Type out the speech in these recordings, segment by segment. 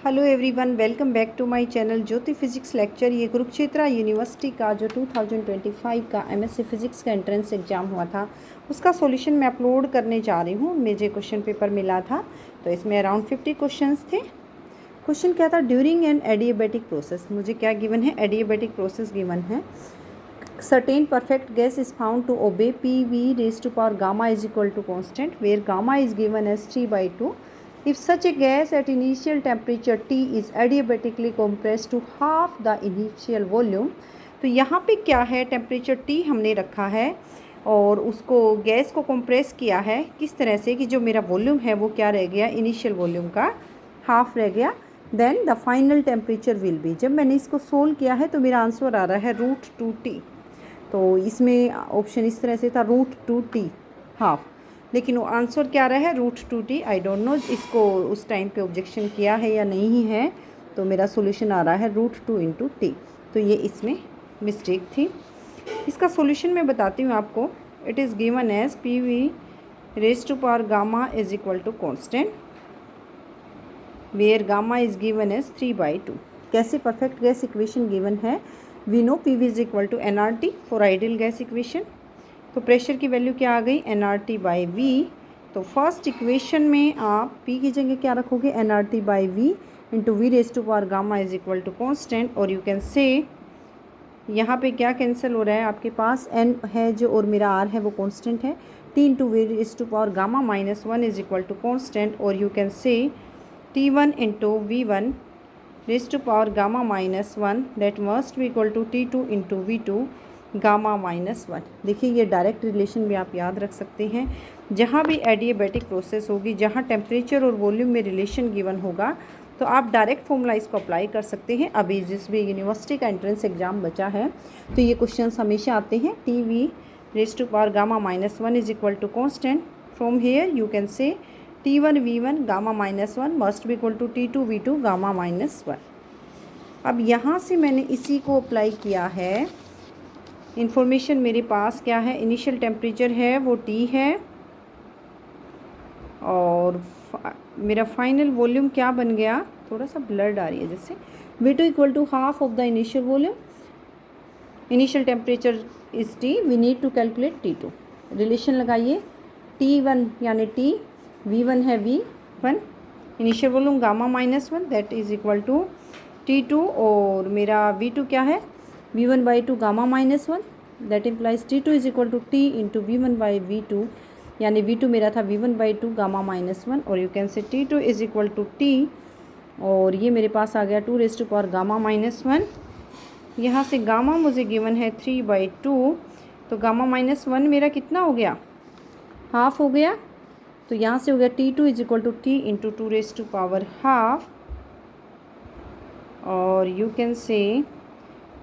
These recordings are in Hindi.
Hello everyone, welcome back to my channel Jyoti physics lecture. ये कुरुक्षेत्र यूनिवर्सिटी का जो 2025 का एमएससी फिजिक्स का एंट्रेंस एग्ज़ाम हुआ था उसका सॉल्यूशन मैं अपलोड करने जा रही हूँ। मुझे क्वेश्चन पेपर मिला था तो इसमें अराउंड 50 क्वेश्चंस थे। क्वेश्चन क्या था, ड्यूरिंग एन एडियाबैटिक प्रोसेस। मुझे क्या गिवन है, एडियाबैटिक प्रोसेस गिवन है। Certain perfect gas is found to obey P V raise to power gamma is equal to constant where gamma is given as 3/2. If such a gas at initial temperature T is adiabatically compressed to half the initial volume, तो यहाँ पे क्या है, टेम्परेचर T हमने रखा है और उसको गैस को कंप्रेस किया है किस तरह से कि जो मेरा वॉल्यूम है वो क्या रह गया, इनिशियल वॉल्यूम का हाफ रह गया। Then the final temperature will be, जब मैंने इसको सोल्व किया है तो मेरा आंसर आ रहा है √2T। तो इसमें ऑप्शन इस तरह से था √2T हाफ, लेकिन वो आंसर क्या रहा है √2T। आई डोंट नो इसको उस टाइम पे ऑब्जेक्शन किया है या नहीं है, तो मेरा सॉल्यूशन आ रहा है √2 × T। तो ये इसमें मिस्टेक थी। इसका सॉल्यूशन मैं बताती हूँ आपको। It is given as PV raise to power gamma is equal to constant where gamma is given as 3/2। कैसे परफेक्ट गैस इक्वेशन गिवन है, we know PV is equal to nRT for ideal gas equation. तो प्रेशर की वैल्यू क्या आ गई, nRT/V। तो फर्स्ट इक्वेशन में आप P की जगह क्या रखोगे, nRT/V into V raise to power gamma is equal to constant. और यू कैन से यहाँ पे क्या कैंसिल हो रहा है, आपके पास n है जो और मेरा r है वो कांस्टेंट है। T into V raise to power gamma -1 is equal to constant. और you can say T1 into V1 raise to power gamma -1 that must be equal to T2 into V2 gamma -1। देखिए ये डायरेक्ट रिलेशन भी आप याद रख सकते हैं। जहाँ भी एडियाबैटिक प्रोसेस होगी, जहाँ टेम्परेचर और वॉल्यूम में रिलेशन गिवन होगा, तो आप डायरेक्ट फॉर्मूला इसको अप्लाई कर सकते हैं। अभी जिस भी यूनिवर्सिटी का एंट्रेंस एग्जाम बचा है तो ये क्वेश्चन हमेशा आते हैं। TV raise to power gamma -1 is equal to constant. From here you can say T1 V1 gamma -1 must be equal to T2 V2 gamma -1। अब यहाँ से मैंने इसी को अप्लाई किया है। इन्फॉर्मेशन मेरे पास क्या है, इनिशियल टेम्परेचर है वो T है और मेरा फाइनल वॉल्यूम क्या बन गया, थोड़ा सा ब्लड आ रही है जैसे, V2 equal to half of the initial volume. Initial temperature is T, we need to calculate T2। Relation लगाइए, T1 यानी T, V1 है V1, initial volume gamma -1 that is equal to T2 और मेरा V2 क्या है, V1/2 gamma -1 that implies T2 is equal to T into V1/V2, यानी V2 मेरा था V1/2 गामा -1। और you can say T2 is equal to T और ये मेरे पास आ गया 2 रेज टू पावर गामा -1। यहाँ से गामा मुझे गिवन है 3/2, तो गामा -1 मेरा कितना हो गया, हाफ हो गया। तो यहाँ से हो गया T2 is equal to T into 2 raise to power half और you can say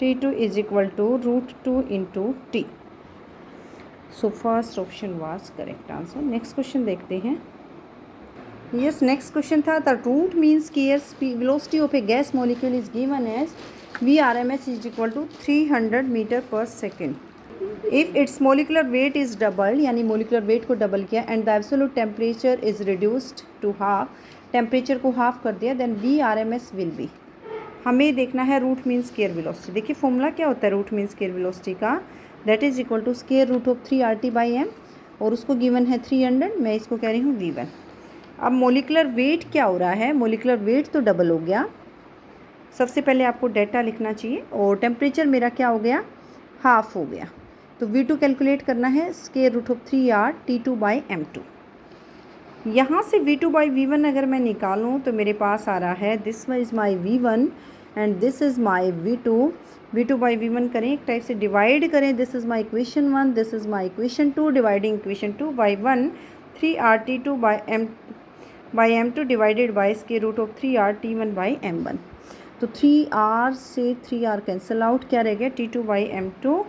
T2 is equal to √2 into T. So first option was correct answer. Next question देखते हैं। Yes, next question था, the root mean square velocity of a gas molecule is given as Vrms is equal to 300 meter per second. If its molecular weight is doubled, यानी molecular weight को double किया and the absolute temperature is reduced to half, temperature को half कर दिया, then Vrms will be, हमें देखना है रूट मीन स्केयर वेलोसिटी। देखिए फॉर्मूला क्या होता है रूट मीन स्केयर वेलोसिटी का, that is equal to square root of 3RT/m और उसको गिवन है 300, मैं इसको कह रही हूँ V1। अब मोलिकुलर वेट क्या हो रहा है, मोलिकुलर वेट तो डबल हो गया। सबसे पहले आपको डेटा लिखना चाहिए और टेम्परेचर मेरा क्या हो गया, हाफ हो गया। तो V2 कैलकुलेट करना है, स्केयर रूट ऑफ 3RT2/m2। यहाँ से V2/V1 अगर मैं निकालूँ तो मेरे पास आ रहा है this is my V1 and this is my V2। V2/V1 करें, एक टाइप से डिवाइड करें, this is my equation 1, this is my equation 2, dividing equation 2 by 1, 3RT2/m2 divided by square root of 3RT1/m1। तो 3R से 3R कैंसिल आउट, क्या रह गया T2/m2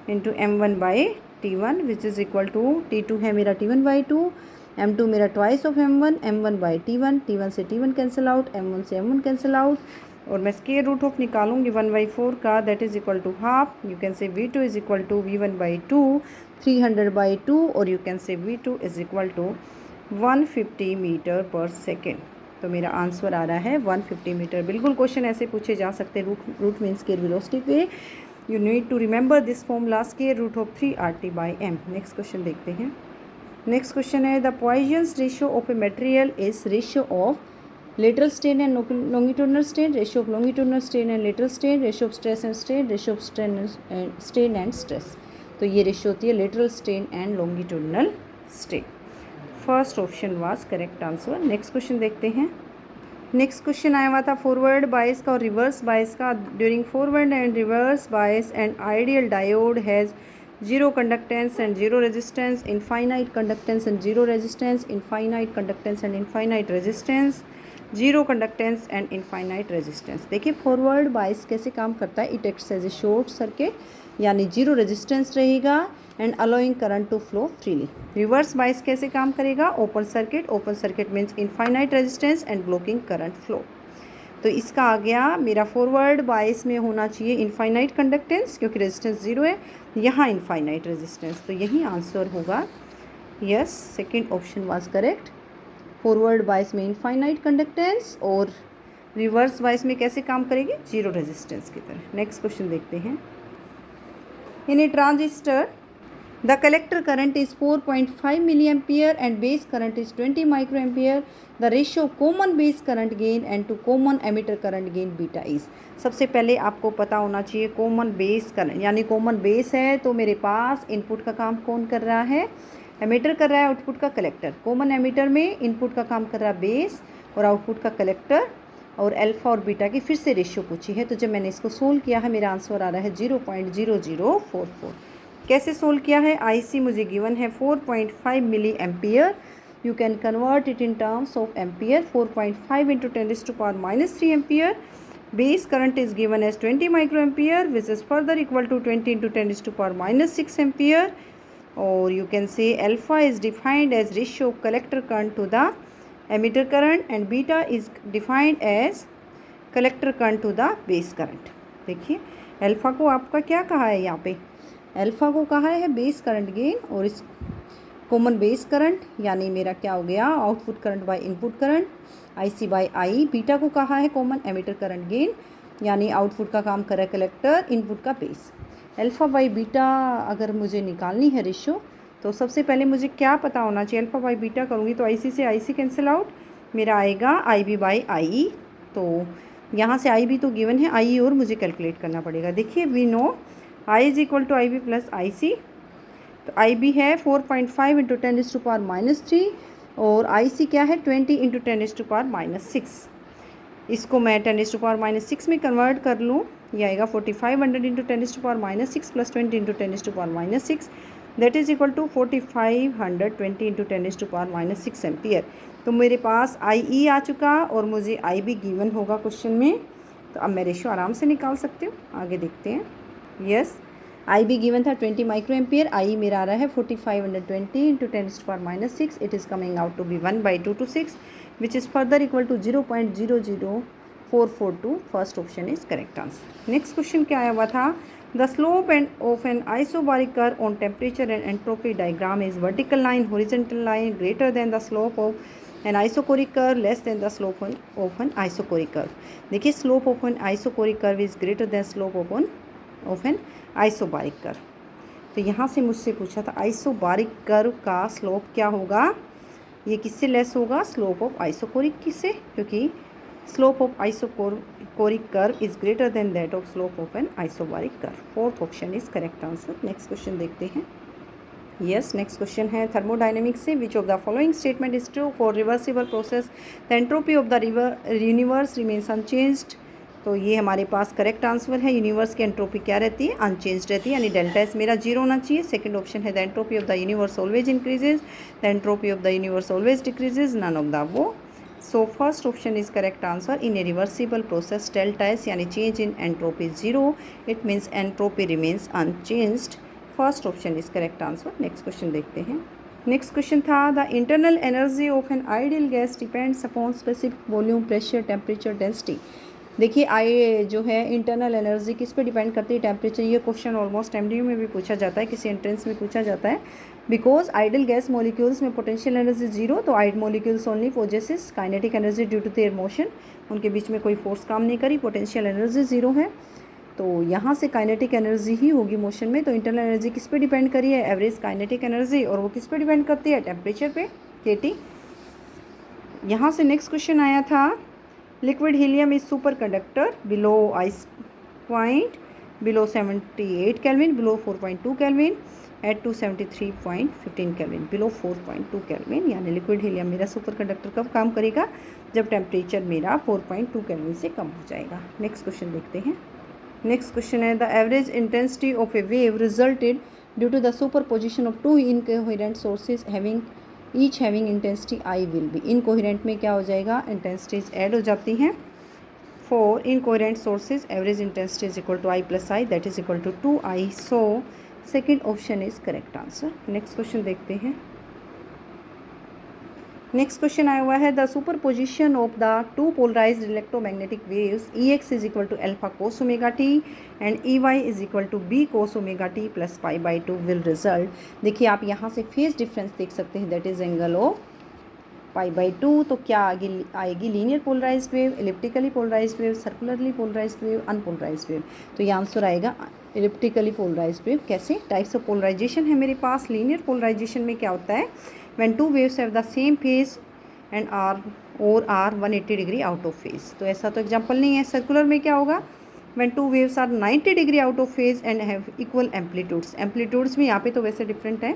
into m1/T1 which is equal to T2 है मेरा T1/2, m2 मेरा twice of m1, m1/T1, T1 से T1 कैंसिल आउट, m1 से m1 कैंसिल आउट और मैं स्केयर रूट ऑफ निकालूंगी 1/4 का, that is equal to half. You can say V2 is equal to V1/2 300/2 और you can say V2 is equal to 150 metre per second. तो मेरा आंसर आ रहा है 150 मीटर। बिल्कुल क्वेश्चन ऐसे पूछे जा सकते हैं। रूट मीन स्केयर वेलोसिटी पे you need to remember this formula, square root of 3RT/m। Next question देखते हैं। नेक्स्ट क्वेश्चन है the Poisson's ratio of a material is ratio of lateral strain and longitudinal strain, ratio of longitudinal strain and lateral strain, ratio of stress and strain, ratio of strain and stress। तो ये रेशियो होती है lateral strain and longitudinal strain। First option was correct answer. Next question देखते हैं। नेक्स्ट क्वेश्चन आया हुआ था फॉरवर्ड बायस का और रिवर्स बायस का। During forward and reverse bias and ideal diode has zero conductance and zero resistance, infinite conductance and zero resistance, infinite conductance and infinite resistance, zero conductance and infinite resistance. देखिए फॉरवर्ड बायस कैसे काम करता है, it acts as a short circuit यानी जीरो रेजिस्टेंस रहेगा and allowing current to flow freely. Reverse bias कैसे काम करेगा, open circuit means infinite resistance and blocking current flow. तो इसका आ गया मेरा फॉरवर्ड बायस में होना चाहिए इनफाइनाइट कंडक्टेंस क्योंकि रेजिस्टेंस जीरो है, यहाँ इनफाइनाइट रेजिस्टेंस, तो यही आंसर होगा। Yes, second option was correct. Forward bias में इनफाइनाइट कंडक्टेंस और रिवर्स बायस में कैसे काम करेगी, जीरो रेजिस्टेंस की तरह। नेक्स्ट क्वेश्चन देखते हैं। In a transistor the collector current is 4.5 milliampere and base current is 20 microampere. The ratio common base current gain and to common emitter current gain beta is. सबसे पहले आपको पता होना चाहिए कॉमन बेस करंट, यानी कॉमन बेस है तो मेरे पास इनपुट का काम कौन कर रहा है, एमीटर कर रहा है, आउटपुट का कलेक्टर। कॉमन एमीटर में इनपुट का काम कर रहा है बेस और आउटपुट का कलेक्टर, और अल्फा और बीटा की फिर से रेशियो पूछी है। तो जब मैंने इसको सोल्व किया है मेरा आंसर आ रहा है 0.0044। कैसे सोल्व किया है, आईसी मुझे गिवन है 4.5 milli ampere, you can convert it in terms of ampere. 4.5 into 10⁻³ ampere. Base current is given as 20 micro ampere which is further equal to 20 into 10⁻6 ampere. और you can say alpha is defined as ratio of collector current to the emitter current and beta is defined as collector current to the base current। देखिए अल्फ़ा को आपका क्या कहा है, यहाँ पे अल्फ़ा को कहा है बेस करंट गेन और इस कॉमन बेस करंट यानी मेरा क्या हो गया output current by input current IC by I। Beta को कहा है कॉमन एमिटर करंट गेन यानी आउटपुट का काम करे कलेक्टर, इनपुट का बेस। अल्फ़ा बाई बीटा अगर मुझे निकालनी है रेशियो तो सबसे पहले मुझे क्या पता होना चाहिए, अल्फ़ा बाई बीटा करूँगी तो IC से IC कैंसिल आउट, मेरा आएगा IB बाई I। तो यहाँ से IB तो गिवन है, I और मुझे कैलकुलेट करना पड़ेगा। देखिए we know I is equal to IB plus IC। तो IB है 4.5 इंटू 10⁻³ और IC क्या है 20 इंटू 10⁻6। इसको मैं 10⁻6 में कन्वर्ट कर लूँ, ये आएगा 4500 into 10⁻6 plus 20 into 10⁻6 that is equal to 4520 into 10⁻6 ampere. तो मेरे पास IE आ चुका और मुझे IB गिवन होगा क्वेश्चन में, तो अब मैं रेशियो आराम से निकाल सकती हूँ। आगे देखते हैं। यस, IB गिवन था 20 माइक्रो एम्पियर, IE मेरा आ रहा है 4520 into 10⁻6। It is coming out to be 1/226 which is further equal to 0.00442। First option is correct answer. Next question क्या आया हुआ था, the slope and of an isobaric curve on temperature and entropy diagram is vertical line, horizontal line, greater than the slope of an isochoric curve, less than the slope of an isochoric curve. देखिए slope of an isochoric curve is greater than slope of an isobaric curve. तो यहाँ से मुझसे पूछा था आइसोबारिक कर्व का स्लोप क्या होगा, ये किससे लेस होगा, स्लोप ऑफ आइसोकोरिक किससे, क्योंकि slope of isochoric curve is greater than that of slope of an isobaric curve. Fourth option is correct answer. Next question देखते हैं। यस, नेक्स्ट क्वेश्चन है थर्मोडाइनमिक्स से, which of the following statement is true for reversible process, the entropy of the universe remains unchanged. तो ये हमारे पास करेक्ट आंसर है, यूनिवर्स की एंट्रोपी क्या रहती है, अनचेंज रहती है, यानी डेल्टा एस मेरा जीरो होना चाहिए। सेकंड ऑप्शन है the entropy of the universe always increases, the entropy of the universe always decreases, none of the above. So first option is correct answer. In a reversible process delta S यानी change in entropy zero, it means entropy remains unchanged. First option is correct answer. Next question देखते हैं। नेक्स्ट क्वेश्चन था the internal energy of an ideal gas depends upon specific volume, pressure, temperature, density. देखिए आई जो है इंटरनल एनर्जी किस पे डिपेंड करती है, टेम्परेचर। ये क्वेश्चन ऑलमोस्ट एमडीयू में भी पूछा जाता है, किसी एंट्रेंस में पूछा जाता है। बिकॉज आइडल गैस मॉलिक्यूल्स में पोटेंशियल एनर्जी जीरो, तो ideal molecules only possesses kinetic energy due to their motion, उनके बीच में कोई फोर्स काम नहीं करी, पोटेंशियल एनर्जी जीरो है। तो यहाँ से काइनेटिक एनर्जी ही होगी मोशन में। तो इंटरनल एनर्जी किस पे डिपेंड करी है, एवरेज काइनेटिक एनर्जी, और वो किस पे डिपेंड करती है, टेम्परेचर पे, केटी। यहाँ से नेक्स्ट क्वेश्चन आया था, liquid helium is super conductor below ice point, below 78 kelvin, below 4.2 kelvin, at 273.15 kelvin, below 4.2 kelvin. यानी लिक्विड हीलियम मेरा सुपर कंडक्टर कब काम करेगा, जब टेम्परेचर मेरा 4.2 केल्विन से कम हो जाएगा। नेक्स्ट क्वेश्चन देखते हैं। नेक्स्ट क्वेश्चन है, the average intensity of a wave resulted due to the superposition of two incoherent sources having each having intensity I will be. Incoherent में क्या हो जाएगा, इंटेंसिटीज ऐड हो जाती हैं। For incoherent sources average intensity is equal to I plus I, that is equal to 2i। So second option is correct answer. Next question देखते हैं। नेक्स्ट क्वेश्चन आया हुआ है, the superposition of the two polarized electromagnetic waves EX is equal to alpha cos omega t and EY is equal to B cos omega t plus pi will result. देखिए आप यहाँ से फेज डिफरेंस देख सकते हैं, that is angle of pi. तो क्या आएगी linear polarized wave, elliptically polarized wave, circularly polarized wave, unpolarized wave. तो ये आंसर आएगा इलिप्टिकली पोलराइज्ड वेव। कैसे, टाइप्स ऑफ पोलराइजेशन है मेरे पास। लीनियर पोलराइजेशन में क्या होता है, when two waves have the same phase and are 180 degree out of phase. तो ऐसा तो एग्जाम्पल नहीं है। सर्कुलर में क्या होगा, when two waves are 90 degree out of phase and have equal amplitudes. Amplitudes में यहाँ पे तो वैसे डिफरेंट है,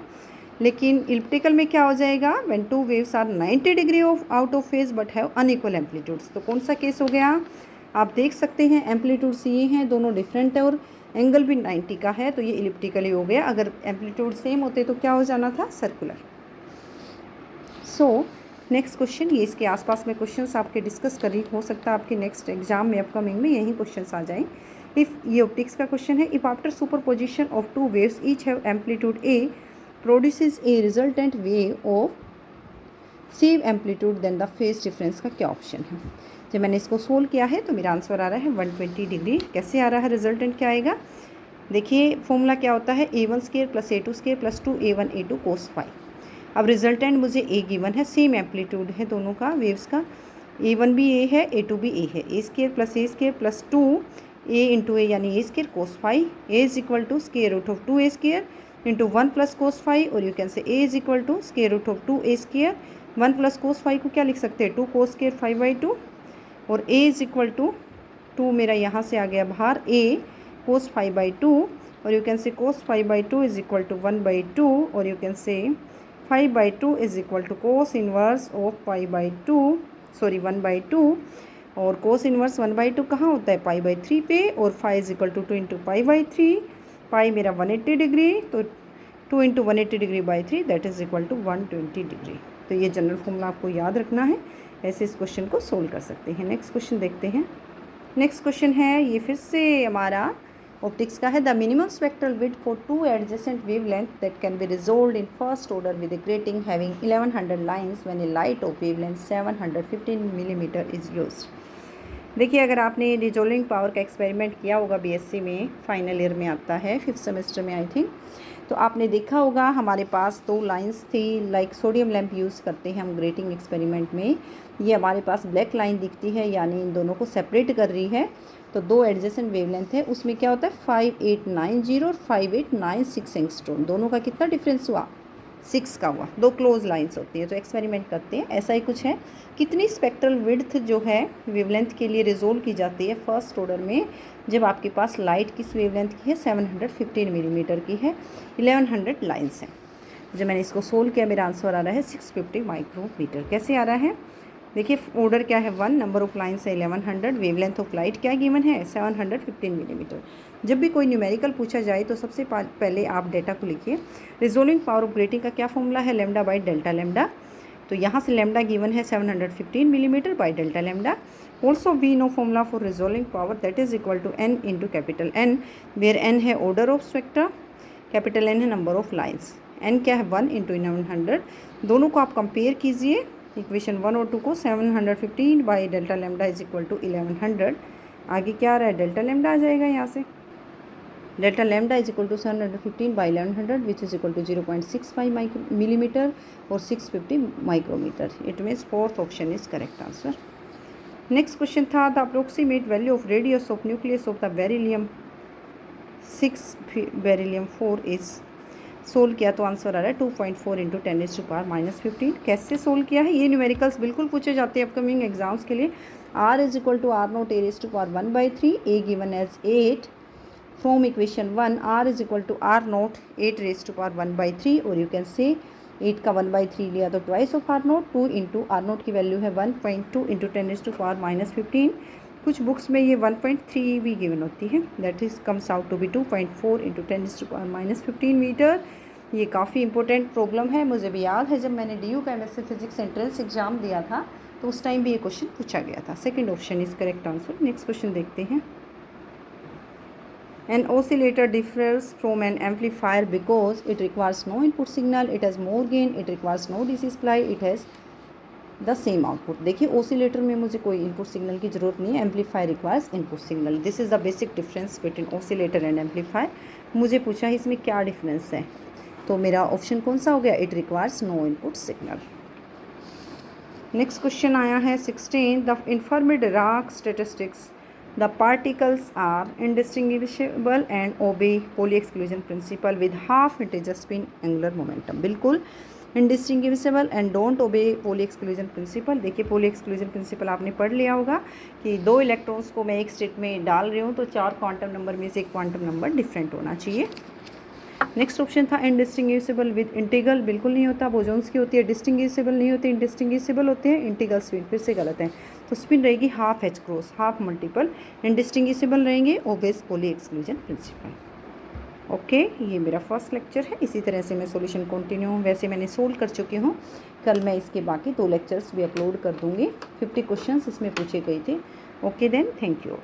लेकिन इलिप्टिकल में क्या हो जाएगा, when two waves are 90 degree out of phase but have unequal amplitudes. तो कौन सा केस हो गया, आप देख सकते हैं एम्पलीट्यूड्स ये हैं, दोनों डिफरेंट है और एंगल भी 90 का है, तो ये इलिप्टिकली हो गया। अगर एम्पलीट्यूड सेम होते तो क्या हो जाना था, सर्कुलर। सो नेक्स्ट क्वेश्चन, ये इसके आसपास में क्वेश्चंस आपके डिस्कस करी, हो सकता है आपके नेक्स्ट एग्जाम में अपकमिंग में यही क्वेश्चंस आ जाएं। इफ़ ये ऑप्टिक्स का क्वेश्चन है, if after superposition of two waves each have amplitude a produces a resultant wave of same amplitude then the phase difference का क्या ऑप्शन है। जब मैंने इसको सोल्व किया है तो मेरा आंसर आ रहा है 120 डिग्री। कैसे आ रहा है, रिजल्टेंट क्या आएगा, देखिए फॉर्मूला क्या होता है, A1 square plus A2 square plus 2A1 A2 cos phi. अब रिजल्टेंट मुझे ए गिवन है, सेम एम्पलीट्यूड है दोनों का वेव्स का, A1 भी ए है A2 भी ए है, a square plus 2 a into a यानी a square cos phi, a is equal to square root of 2 a square into 1 plus cos phi, और you can say a is equal to square root of 2 a square. 1 plus cos phi को क्या लिख सकते हैं, 2 कोस स्केयर 5/2, और ए इज इक्वल टू 2 मेरा यहाँ से आ गया बाहर, ए कोस 5/2, और यू कैन से कोस 5/2 इज इक्वल टू 1/2, और you can say 5/2 is equal to cos inverse of 1/2, और कोस इनवर्स 1/2 कहाँ होता है, पाई/3 पे, और 5 इज इक्वल टू 2 इंटू पाई/3, पाई मेरा 180 डिग्री, तो 2 into 180 degree by 3 that is equal to 120 degree. तो ये जनरल फॉर्मूला आपको याद रखना है, ऐसे इस क्वेश्चन को सोल्व कर सकते हैं। नेक्स्ट क्वेश्चन देखते हैं। नेक्स्ट क्वेश्चन है, ये फिर से हमारा ऑप्टिक्स का है, the minimum spectral width for two adjacent wavelength that can be resolved in first order with a grating having 1100 lines when a light of wavelength 715 millimetre is used. देखिए अगर आपने रिजोल्विंग पावर का एक्सपेरिमेंट किया होगा बीएससी में, फाइनल ईयर में आता है 5th सेमेस्टर में आई थिंक, तो आपने देखा होगा हमारे पास 2 लाइंस थी, लाइक सोडियम लैंप यूज़ करते हैं हम ग्रेटिंग एक्सपेरिमेंट में। ये हमारे पास ब्लैक लाइन दिखती है, यानी इन दोनों को सेपरेट कर रही है। तो 2 एडजेसेंट वेवलेंथ है, उसमें क्या होता है 5890 और 5896 एंगस्ट्रॉम, दोनों का कितना डिफरेंस हुआ, 6 का हुआ। 2 क्लोज लाइंस होती है, तो एक्सपेरिमेंट करते हैं, ऐसा ही कुछ है। कितनी स्पेक्ट्रल विड्थ जो है वेवलेंथ के लिए रिजोल्व की जाती है फर्स्ट ऑर्डर में, जब आपके पास लाइट किस वेवलेंथ की है, 715 मिलीमीटर की है, 1100 लाइन्स हैं। जब मैंने इसको सोल्व किया मेरा आंसर आ रहा है 650 माइक्रोमीटर। कैसे आ रहा है, देखिए ऑर्डर क्या है 1, नंबर ऑफ लाइन्स है 1100, वेवलेंथ ऑफ लाइट क्या गिवन है 715 मिलीमीटर। जब भी कोई न्यूमेरिकल पूछा जाए तो सबसे पहले आप डेटा को लिखिए। रिजोल्विंग पावर ऑफ ग्रेटिंग का क्या फॉर्मूला है, लैम्डा बाई डेल्टा लैम्डा। तो यहाँ से लैम्डा गिवन है 715 millimetre by delta lambda. Also we know formula for resolving power, that is equal to n into capital N, where n है order of spectra, capital N है नंबर ऑफ लाइन्स, n क्या है 1 इंटू 1100। दोनों को आप कंपेयर कीजिए, इक्वेशन 1 और 2 को, 715 by delta lambda is equal to 1100, आगे क्या आ रहा है, डेल्टा लैम्डा आ जाएगा यहाँ से। Delta lambda is equal to 715 by 1100 which is equal to 0.65 millimetre और 650 micrometre. It means fourth option is correct answer. Next question था the approximate value of radius of nucleus of the beryllium 6 beryllium 4 is. Solve किया तो आंसर आ रहा है 2.4 इंटू 10⁻⁻15। कैसे सोल्व किया है, ये न्यूमेरिकल्स बिल्कुल पूछे जाते हैं अपकमिंग एग्जाम्स के लिए। r is equal to r nought a⁻1/3, a given as 8 from equation 1 r is equal to r nought 8⁻1/3 और यू कैन से 8 का 1/3 लिया तो twice of r note. 2 into r note की वैल्यू है 1.2 इंटू 10⁻⁻15। कुछ बुक्स में ये 1.3 भी गिवन होती है, that is comes out to be 2.4 into 10⁻⁻15 metre. ये काफ़ी इंपॉर्टेंट प्रॉब्लम है, मुझे भी याद है जब मैंने DU का MSc फिजिक्स एंट्रेंस एग्जाम दिया था तो उस टाइम भी ये क्वेश्चन पूछा गया था। Second option is correct answer. Next question देखते हैं। An oscillator differs from an amplifier because it requires no input signal, it has more gain, it requires no DC supply, it has the same output. देखिए ओसिलेटर में मुझे कोई इनपुट सिग्नल की ज़रूरत नहीं है, amplifier requires input signal. This is the basic difference between oscillator and amplifier. मुझे पूछा है इसमें क्या डिफरेंस है, तो मेरा ऑप्शन कौन सा हो गया, it requires no input signal. Next question आया है 16 the in Fermi Dirac statistics the particles are indistinguishable and obey Pauli exclusion principle with half integer spin angular momentum. बिल्कुल indistinguishable and don't obey Pauli exclusion principal. देखिए पोली एक्सक्लूजन प्रिंसिपल आपने पढ़ लिया होगा कि 2 इलेक्ट्रॉन्स को मैं एक स्टेट में डाल रही हूँ तो 4 क्वांटम नंबर में से एक क्वांटम नंबर डिफरेंट होना चाहिए। नेक्स्ट ऑप्शन था इंडिस्टिंग्विशेबल विद इंटीग्रल। बिल्कुल नहीं होता, बोजोन्स की होती है। डिस्टिंग्विशेबल नहीं होती, इंडिस्टिंग्विशेबल होते हैं। इंटीग्रल स्पिन फिर से गलत है, तो स्पिन रहेगी half H cross, half multiple. Indistinguishable रहेंगे ओबेस पोली एक्सक्लूजन प्रिंसिपल। ओके ये मेरा फर्स्ट लेक्चर है, इसी तरह से मैं सॉल्यूशन कंटिन्यू वैसे मैंने सोल्व कर चुकी हूँ। कल मैं इसके बाकी 2 लेक्चर्स भी अपलोड कर दूँगी। 50 क्वेश्चंस इसमें पूछे गए थे। Okay then, thank you.